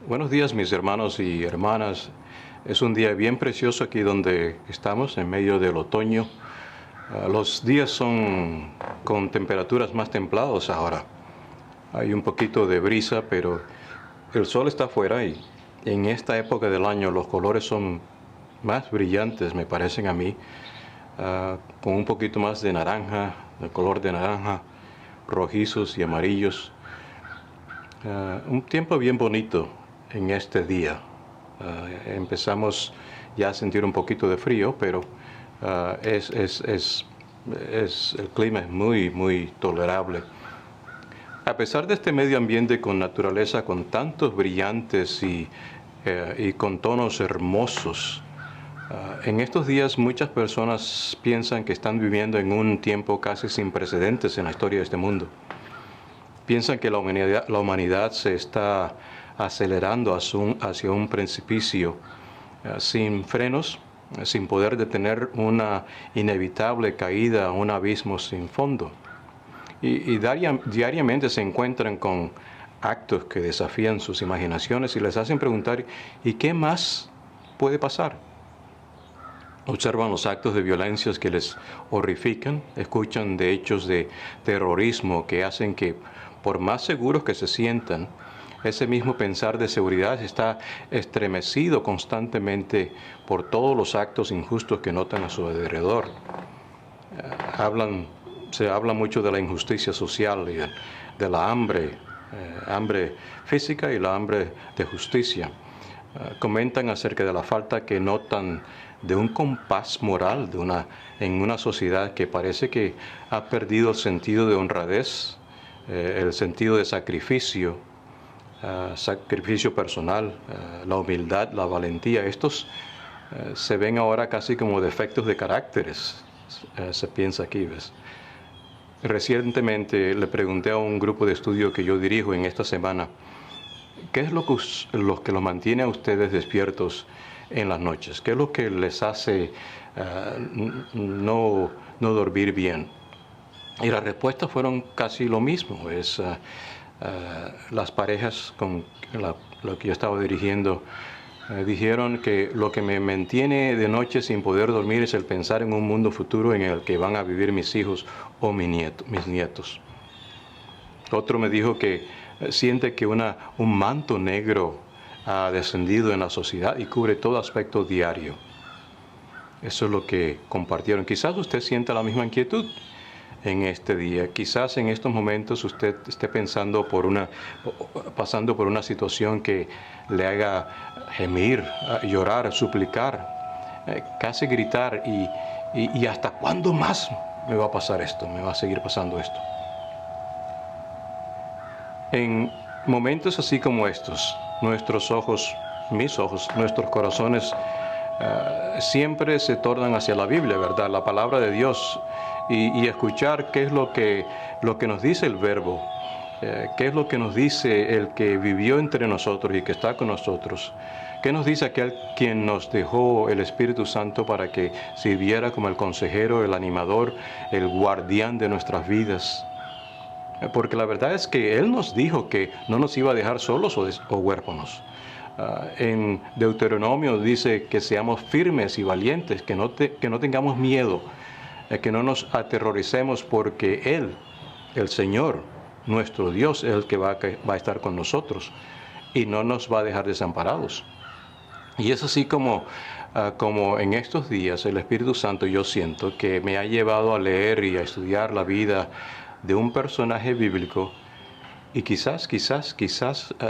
Buenos días, mis hermanos y hermanas. Es un día bien precioso aquí donde estamos, en medio del otoño. Los días son con temperaturas más templadas ahora. Hay un poquito de brisa, pero el sol está afuera y en esta época del año los colores son más brillantes, me parecen a mí, con un poquito más de naranja, de color de naranja, rojizos y amarillos. Un tiempo bien bonito en este día. Empezamos ya a sentir un poquito de frío, pero el clima es muy tolerable. A pesar de este medio ambiente con naturaleza, con tantos brillantes y con tonos hermosos, en estos días muchas personas piensan que están viviendo en un tiempo casi sin precedentes en la historia de este mundo. Piensan que la humanidad se está acelerando hacia un precipicio sin frenos, sin poder detener una inevitable caída a un abismo sin fondo. Y diariamente se encuentran con actos que desafían sus imaginaciones y les hacen preguntar, ¿y qué más puede pasar? Observan los actos de violencia que les horrifican, escuchan de hechos de terrorismo que hacen que, por más seguros que se sientan, ese mismo pensar de seguridad está estremecido constantemente por todos los actos injustos que notan a su alrededor. Se habla mucho de la injusticia social y de la hambre física y la hambre de justicia. Comentan acerca de la falta que notan de un compás moral en una sociedad que parece que ha perdido el sentido de honradez, el sentido de sacrificio, sacrificio personal, la humildad, la valentía. Estos se ven ahora casi como defectos de caracteres, se piensa aquí, ¿ves? Recientemente le pregunté a un grupo de estudio que yo dirijo en esta semana, ¿qué es lo que los mantiene a ustedes despiertos en las noches? ¿Qué es lo que les hace no dormir bien? Y las respuestas fueron casi lo mismo. Las parejas con lo que yo estaba dirigiendo dijeron que lo que me mantiene de noche sin poder dormir es el pensar en un mundo futuro en el que van a vivir mis hijos o mis nietos. Otro me dijo que siente que un manto negro ha descendido en la sociedad y cubre todo aspecto diario. Eso es lo que compartieron. Quizás usted sienta la misma inquietud en este día. Quizás en estos momentos usted esté pasando por una situación que le haga gemir, llorar, suplicar, casi gritar y ¿hasta cuándo más me va a pasar esto? ¿Me va a seguir pasando esto? En momentos así como estos, nuestros ojos, mis ojos, nuestros corazones siempre se tornan hacia la Biblia, ¿verdad? La palabra de Dios y escuchar qué es lo que nos dice el Verbo, qué es lo que nos dice el que vivió entre nosotros y que está con nosotros. ¿Qué nos dice aquel quien nos dejó el Espíritu Santo para que sirviera como el consejero, el animador, el guardián de nuestras vidas? Porque la verdad es que Él nos dijo que no nos iba a dejar solos o huérfanos. En Deuteronomio dice que seamos firmes y valientes, que no tengamos miedo, que no nos aterroricemos porque Él, el Señor, nuestro Dios, es el que va a estar con nosotros y no nos va a dejar desamparados. Y es así como en estos días el Espíritu Santo yo siento que me ha llevado a leer y a estudiar la vida de un personaje bíblico y quizás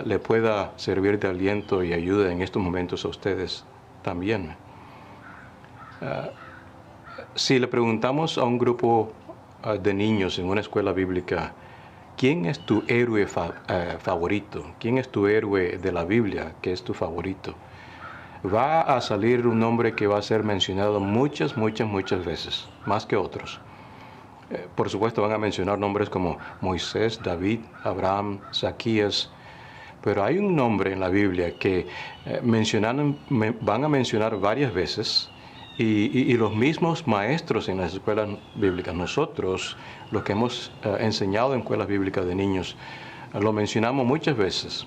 le pueda servir de aliento y ayuda en estos momentos a ustedes también. Si le preguntamos a un grupo de niños en una escuela bíblica, ¿quién es tu héroe favorito? ¿Quién es tu héroe de la Biblia que es tu favorito? Va a salir un nombre que va a ser mencionado muchas veces, más que otros. Por supuesto van a mencionar nombres como Moisés, David, Abraham, Zacarías, pero hay un nombre en la Biblia que van a mencionar varias veces y los mismos maestros en las escuelas bíblicas, nosotros, los que hemos enseñado en escuelas bíblicas de niños, lo mencionamos muchas veces.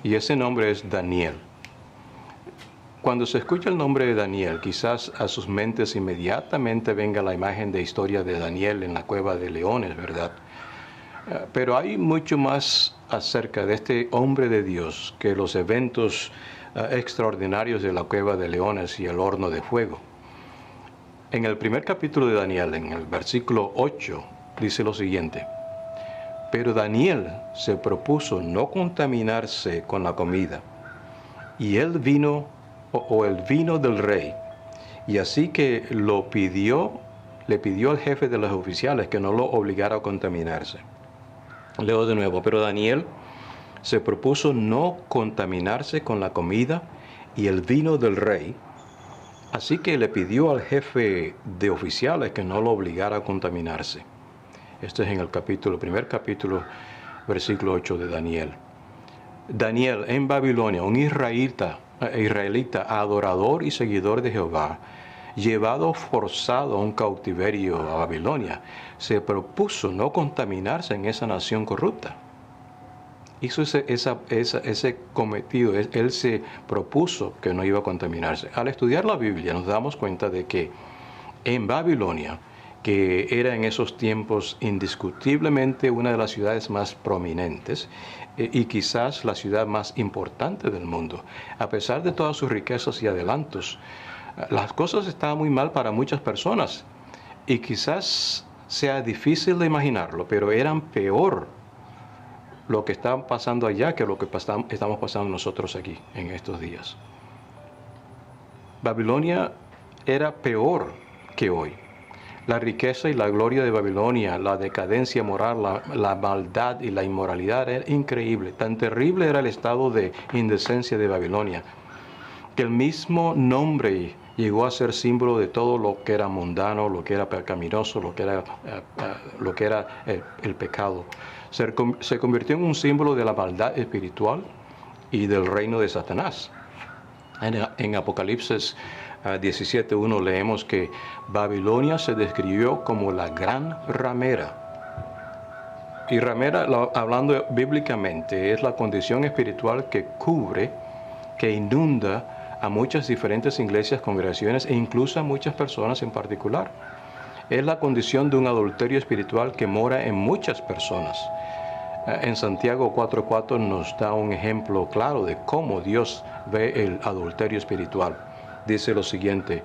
y ese nombre es Daniel. Cuando se escucha el nombre de Daniel, quizás a sus mentes inmediatamente venga la imagen de historia de Daniel en la cueva de leones, ¿verdad? Pero hay mucho más acerca de este hombre de Dios que los eventos extraordinarios de la cueva de leones y el horno de fuego. En el primer capítulo de Daniel, en el versículo 8, dice lo siguiente: pero Daniel se propuso no contaminarse con la comida y el vino del rey, y así que le pidió al jefe de los oficiales que no lo obligara a contaminarse. Leo de nuevo: pero Daniel se propuso no contaminarse con la comida y el vino del rey, así que le pidió al jefe de oficiales que no lo obligara a contaminarse. Esto es en el primer capítulo, versículo 8 de Daniel. Daniel en Babilonia, un israelita, adorador y seguidor de Jehová, llevado forzado a un cautiverio a Babilonia, se propuso no contaminarse en esa nación corrupta. Hizo ese cometido, él se propuso que no iba a contaminarse. Al estudiar la Biblia nos damos cuenta de que en Babilonia, que era en esos tiempos indiscutiblemente una de las ciudades más prominentes y quizás la ciudad más importante del mundo, a pesar de todas sus riquezas y adelantos, las cosas estaban muy mal para muchas personas y quizás sea difícil de imaginarlo, pero eran peor lo que estaba pasando allá que lo que estamos pasando nosotros aquí en estos días. Babilonia era peor que hoy. La riqueza y la gloria de Babilonia, la decadencia moral, la maldad y la inmoralidad era increíble. Tan terrible era el estado de indecencia de Babilonia, que el mismo nombre llegó a ser símbolo de todo lo que era mundano, lo que era pecaminoso, lo que era el pecado. Se convirtió en un símbolo de la maldad espiritual y del reino de Satanás. En Apocalipsis 17:1 leemos que Babilonia se describió como la gran ramera. Y ramera, hablando bíblicamente, es la condición espiritual que cubre, que inunda a muchas diferentes iglesias, congregaciones e incluso a muchas personas en particular. Es la condición de un adulterio espiritual que mora en muchas personas. En Santiago 4:4 nos da un ejemplo claro de cómo Dios ve el adulterio espiritual. Dice lo siguiente: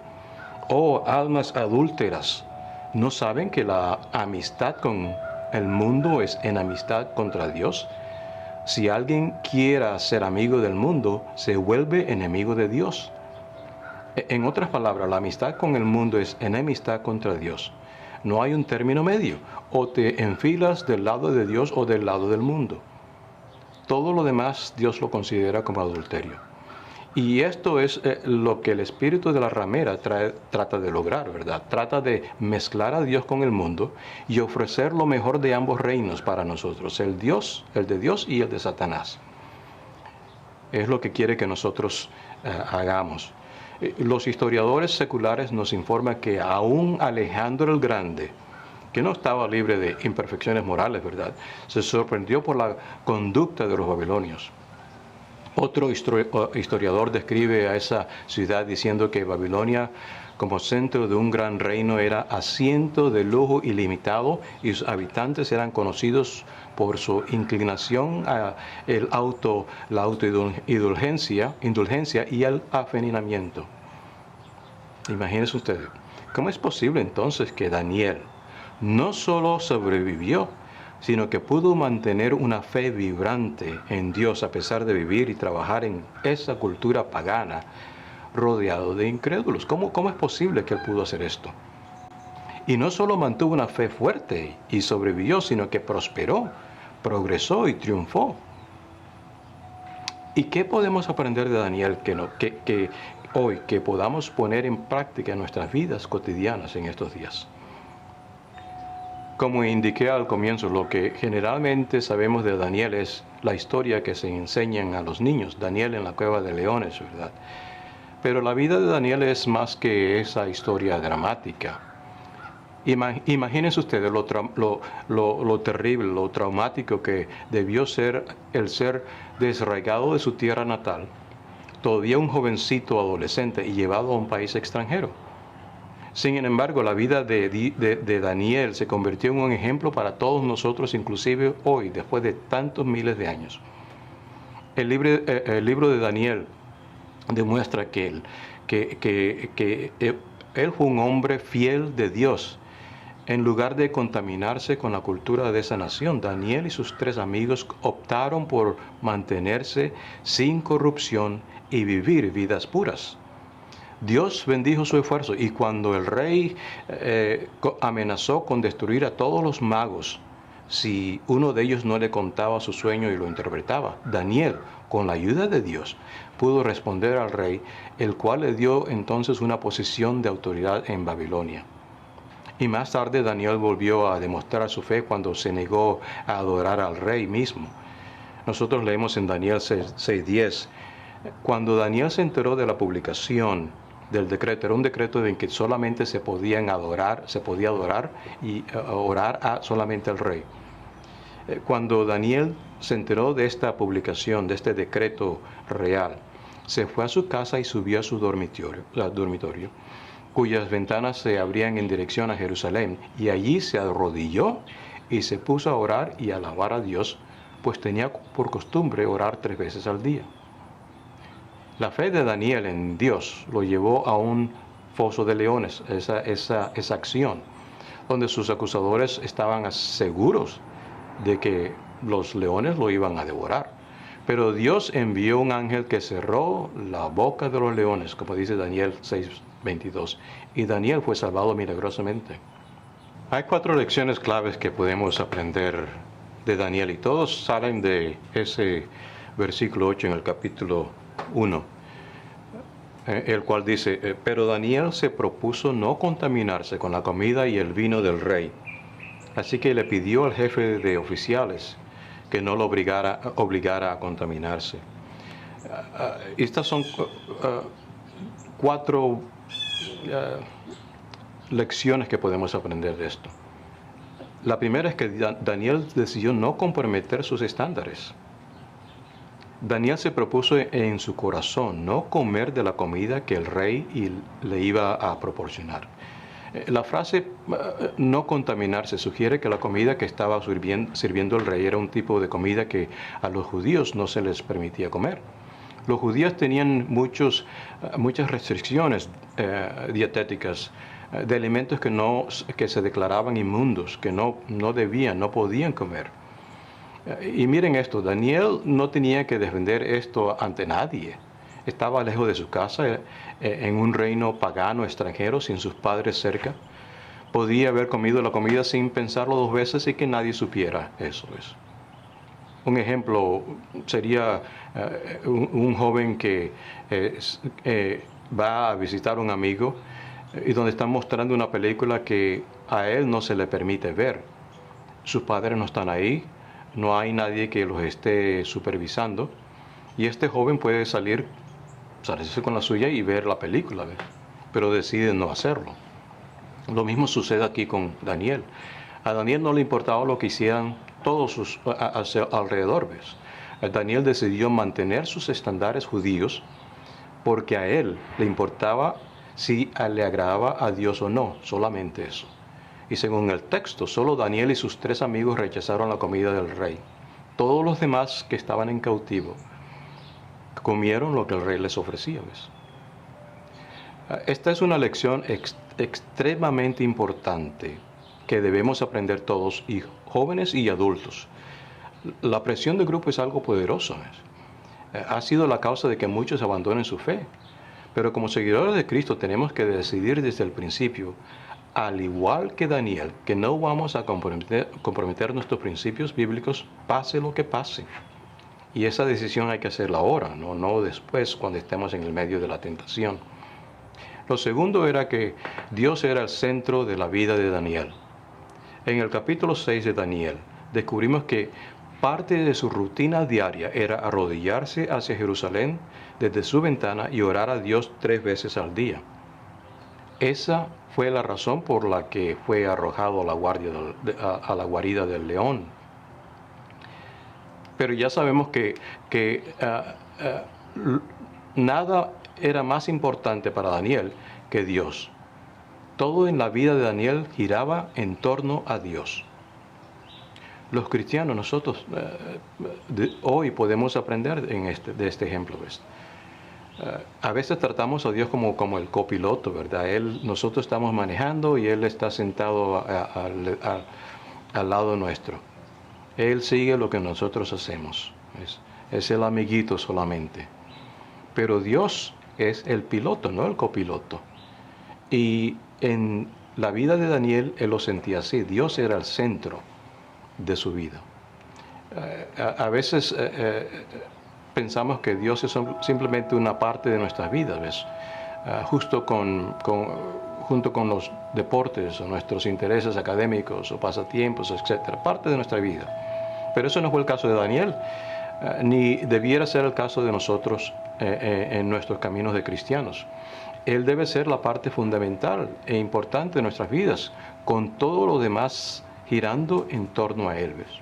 oh almas adúlteras, ¿no saben que la amistad con el mundo es enemistad contra Dios? Si alguien quiera ser amigo del mundo, se vuelve enemigo de Dios. En otras palabras, la amistad con el mundo es enemistad contra Dios. No hay un término medio. O te enfilas del lado de Dios o del lado del mundo. Todo lo demás Dios lo considera como adulterio. Y esto es lo que el espíritu de la ramera trata de lograr, ¿verdad? Trata de mezclar a Dios con el mundo y ofrecer lo mejor de ambos reinos para nosotros, el de Dios y el de Satanás. Es lo que quiere que nosotros hagamos. Los historiadores seculares nos informan que aún Alejandro el Grande, que no estaba libre de imperfecciones morales, ¿verdad?, se sorprendió por la conducta de los babilonios. Otro historiador describe a esa ciudad diciendo que Babilonia, como centro de un gran reino, era asiento de lujo ilimitado y sus habitantes eran conocidos por su inclinación a la autoindulgencia y el afeminamiento. Imagínense ustedes, ¿cómo es posible entonces que Daniel no solo sobrevivió, sino que pudo mantener una fe vibrante en Dios a pesar de vivir y trabajar en esa cultura pagana, rodeado de incrédulos? ¿Cómo es posible que él pudo hacer esto? Y no solo mantuvo una fe fuerte y sobrevivió, sino que prosperó, progresó y triunfó. ¿Y qué podemos aprender de Daniel que hoy podamos poner en práctica en nuestras vidas cotidianas en estos días? Como indiqué al comienzo, lo que generalmente sabemos de Daniel es la historia que se enseñan a los niños, Daniel en la cueva de leones, ¿verdad? Pero la vida de Daniel es más que esa historia dramática. Imagínense ustedes lo terrible, lo traumático que debió ser el ser desarraigado de su tierra natal, todavía un jovencito adolescente y llevado a un país extranjero. Sin embargo, la vida de Daniel se convirtió en un ejemplo para todos nosotros, inclusive hoy, después de tantos miles de años. El libro de Daniel demuestra que él fue un hombre fiel de Dios. En lugar de contaminarse con la cultura de esa nación, Daniel y sus 3 amigos optaron por mantenerse sin corrupción y vivir vidas puras. Dios bendijo su esfuerzo, y cuando el rey amenazó con destruir a todos los magos si uno de ellos no le contaba su sueño y lo interpretaba, Daniel, con la ayuda de Dios, pudo responder al rey, el cual le dio entonces una posición de autoridad en Babilonia. Y más tarde Daniel volvió a demostrar su fe cuando se negó a adorar al rey mismo. Nosotros leemos en Daniel 6:10, cuando Daniel se enteró de la publicación del decreto, era un decreto en que solamente se podía adorar y orar solamente al rey. Cuando Daniel se enteró de esta publicación, de este decreto real, se fue a su casa y subió a su dormitorio, cuyas ventanas se abrían en dirección a Jerusalén, y allí se arrodilló y se puso a orar y a alabar a Dios, pues tenía por costumbre orar 3 veces al día. La fe de Daniel en Dios lo llevó a un foso de leones, esa acción, donde sus acusadores estaban seguros de que los leones lo iban a devorar. Pero Dios envió un ángel que cerró la boca de los leones, como dice Daniel 6:22, y Daniel fue salvado milagrosamente. Hay 4 lecciones claves que podemos aprender de Daniel, y todos salen de ese versículo 8 en el capítulo 1, el cual dice, pero Daniel se propuso no contaminarse con la comida y el vino del rey. Así que le pidió al jefe de oficiales que no lo obligara a contaminarse. Estas son 4 lecciones que podemos aprender de esto. La primera es que Daniel decidió no comprometer sus estándares. Daniel se propuso en su corazón no comer de la comida que el rey le iba a proporcionar. La frase no contaminarse sugiere que la comida que estaba sirviendo el rey era un tipo de comida que a los judíos no se les permitía comer. Los judíos tenían muchas restricciones dietéticas de alimentos que se declaraban inmundos, que no podían comer. Y miren esto, Daniel no tenía que defender esto ante nadie. Estaba lejos de su casa, en un reino pagano extranjero, sin sus padres cerca. Podía haber comido la comida sin pensarlo 2 veces y que nadie supiera eso. Un ejemplo sería un joven que va a visitar a un amigo y donde están mostrando una película que a él no se le permite ver. Sus padres no están ahí, no hay nadie que los esté supervisando, y este joven puede salirse con la suya y ver la película, pero decide no hacerlo. Lo mismo sucede aquí con Daniel. A Daniel no le importaba lo que hicieran todos a su alrededor. Daniel decidió mantener sus estándares judíos porque a él le importaba si le agradaba a Dios o no, solamente eso. Y según el texto, solo Daniel y sus 3 amigos rechazaron la comida del rey. Todos los demás que estaban en cautivo comieron lo que el rey les ofrecía. Esta es una lección extremadamente importante que debemos aprender todos, y jóvenes y adultos. La presión de grupo es algo poderoso. Ha sido la causa de que muchos abandonen su fe. Pero como seguidores de Cristo tenemos que decidir desde el principio, al igual que Daniel, que no vamos a comprometer nuestros principios bíblicos, pase lo que pase. Y esa decisión hay que hacerla ahora, no después, cuando estemos en el medio de la tentación. Lo segundo era que Dios era el centro de la vida de Daniel. En el capítulo 6 de Daniel, descubrimos que parte de su rutina diaria era arrodillarse hacia Jerusalén desde su ventana y orar a Dios 3 veces al día. Esa fue la razón por la que fue arrojado a la guarida del león. Pero ya sabemos que nada era más importante para Daniel que Dios. Todo en la vida de Daniel giraba en torno a Dios. Los cristianos, nosotros hoy podemos aprender de este ejemplo, ¿ves? A veces tratamos a Dios como el copiloto, ¿verdad? Nosotros estamos manejando y Él está sentado al lado nuestro. Él sigue lo que nosotros hacemos. Es el amiguito solamente. Pero Dios es el piloto, no el copiloto. Y en la vida de Daniel, él lo sentía así. Dios era el centro de su vida. A veces pensamos que Dios es simplemente una parte de nuestras vidas, ¿ves? Junto con los deportes o nuestros intereses académicos o pasatiempos, etc. Parte de nuestra vida. Pero eso no fue el caso de Daniel, ni debiera ser el caso de nosotros en nuestros caminos de cristianos. Él debe ser la parte fundamental e importante de nuestras vidas, con todo lo demás girando en torno a él, ¿ves?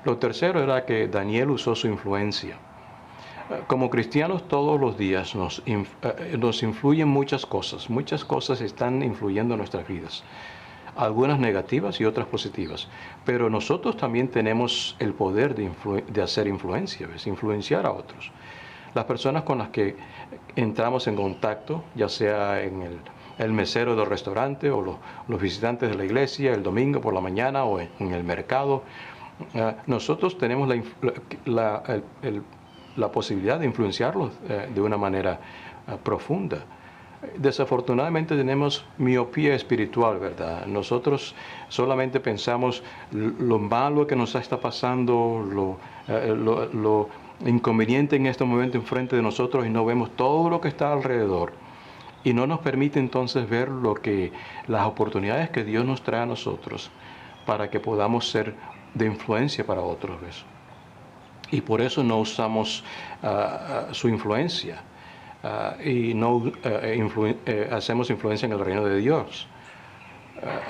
Lo tercero era que Daniel usó su influencia. Como cristianos todos los días nos influyen muchas cosas están influyendo en nuestras vidas, algunas negativas y otras positivas, pero nosotros también tenemos el poder de hacer influencia, ¿ves? Influenciar a otros. Las personas con las que entramos en contacto, ya sea en el mesero del restaurante o los visitantes de la iglesia el domingo por la mañana o en el mercado, nosotros tenemos la posibilidad de influenciarlos de una manera profunda. Desafortunadamente tenemos miopía espiritual, ¿verdad? Nosotros solamente pensamos lo malo que nos está pasando, lo inconveniente en este momento enfrente de nosotros y no vemos todo lo que está alrededor. Y no nos permite entonces ver las oportunidades que Dios nos trae a nosotros para que podamos ser de influencia para otros, ¿ves? Y por eso no usamos su influencia y no hacemos influencia en el reino de Dios.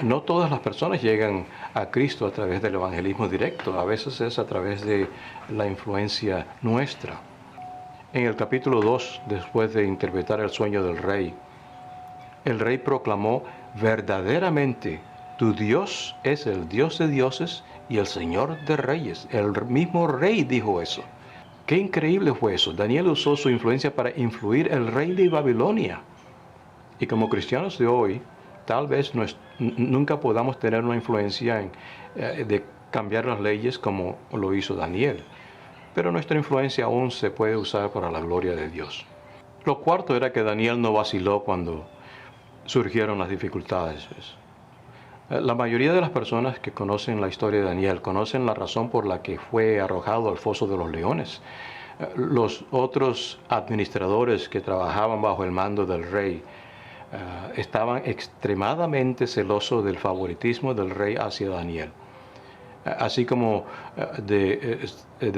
No todas las personas llegan a Cristo a través del evangelismo directo, a veces es a través de la influencia nuestra. En el capítulo 2, después de interpretar el sueño del rey, el rey proclamó: verdaderamente tu Dios es el Dios de dioses y el Señor de reyes. El mismo rey dijo eso. Qué increíble fue eso. Daniel usó su influencia para influir el rey de Babilonia. Y como cristianos de hoy, tal vez nunca podamos tener una influencia de cambiar las leyes como lo hizo Daniel. Pero nuestra influencia aún se puede usar para la gloria de Dios. Lo cuarto era que Daniel no vaciló cuando surgieron las dificultades. La mayoría de las personas que conocen la historia de Daniel conocen la razón por la que fue arrojado al foso de los leones. Los otros administradores que trabajaban bajo el mando del rey estaban extremadamente celosos del favoritismo del rey hacia Daniel, así como de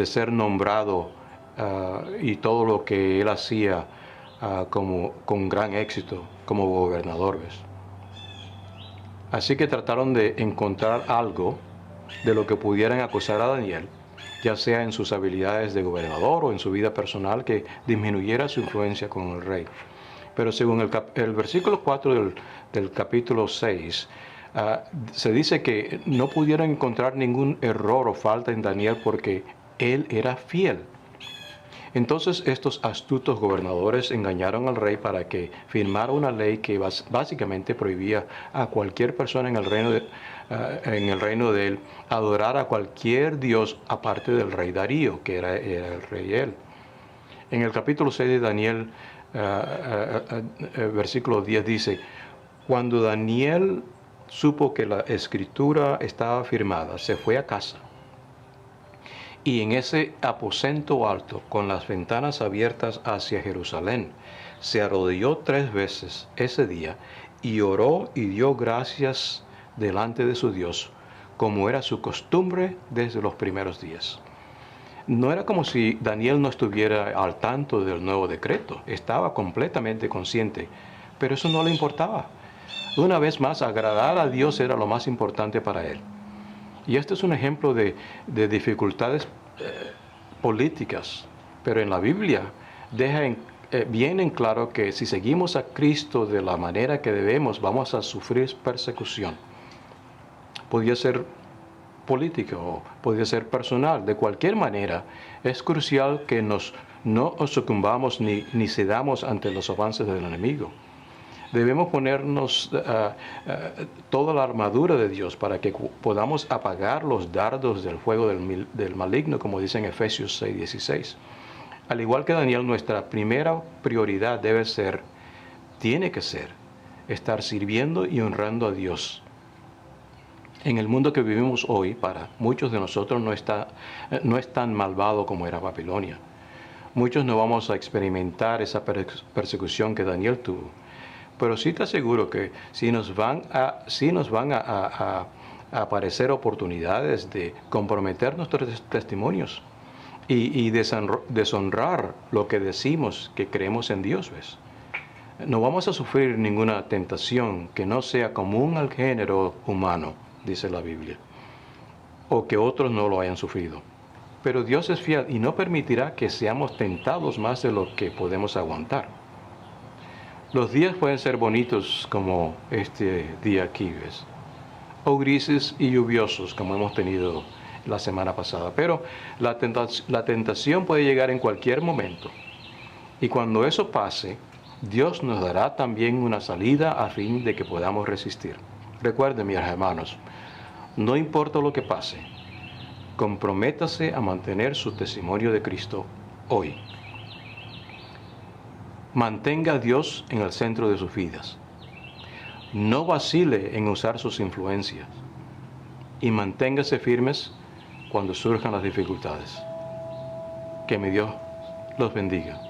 ser nombrado y todo lo que él hacía con gran éxito como gobernador, ¿ves? Así que trataron de encontrar algo de lo que pudieran acusar a Daniel, ya sea en sus habilidades de gobernador o en su vida personal, que disminuyera su influencia con el rey. Pero según el versículo 4 del capítulo 6, se dice que no pudieron encontrar ningún error o falta en Daniel porque él era fiel. Entonces estos astutos gobernadores engañaron al rey para que firmara una ley que básicamente prohibía a cualquier persona en el reino de él adorar a cualquier dios aparte del rey Darío, que era el rey él. En el capítulo 6 de Daniel, versículo 10 dice: cuando Daniel supo que la escritura estaba firmada, se fue a casa. Y en ese aposento alto, con las ventanas abiertas hacia Jerusalén, se arrodilló 3 veces ese día y oró y dio gracias delante de su Dios, como era su costumbre desde los primeros días. No era como si Daniel no estuviera al tanto del nuevo decreto, estaba completamente consciente, pero eso no le importaba. Una vez más, agradar a Dios era lo más importante para él. Y este es un ejemplo de dificultades políticas, pero en la Biblia bien en claro que si seguimos a Cristo de la manera que debemos, vamos a sufrir persecución. Podría ser política o podría ser personal. De cualquier manera, es crucial que no nos sucumbamos ni cedamos ante los avances del enemigo. Debemos ponernos toda la armadura de Dios para que podamos apagar los dardos del fuego del maligno, como dice en Efesios 6:16. Al igual que Daniel, nuestra primera prioridad tiene que ser, estar sirviendo y honrando a Dios. En el mundo que vivimos hoy, para muchos de nosotros no es tan malvado como era Babilonia. Muchos no vamos a experimentar esa persecución que Daniel tuvo. Pero sí te aseguro que sí nos van a aparecer oportunidades de comprometer nuestros testimonios y deshonrar lo que decimos que creemos en Dios, ¿ves? No vamos a sufrir ninguna tentación que no sea común al género humano, dice la Biblia, o que otros no lo hayan sufrido. Pero Dios es fiel y no permitirá que seamos tentados más de lo que podemos aguantar. Los días pueden ser bonitos como este día aquí, ¿ves? O grises y lluviosos como hemos tenido la semana pasada. Pero la tentación puede llegar en cualquier momento. Y cuando eso pase, Dios nos dará también una salida a fin de que podamos resistir. Recuerden, mis hermanos, no importa lo que pase, comprométase a mantener su testimonio de Cristo hoy. Mantenga a Dios en el centro de sus vidas. No vacile en usar sus influencias. Y manténgase firmes cuando surjan las dificultades. Que mi Dios los bendiga.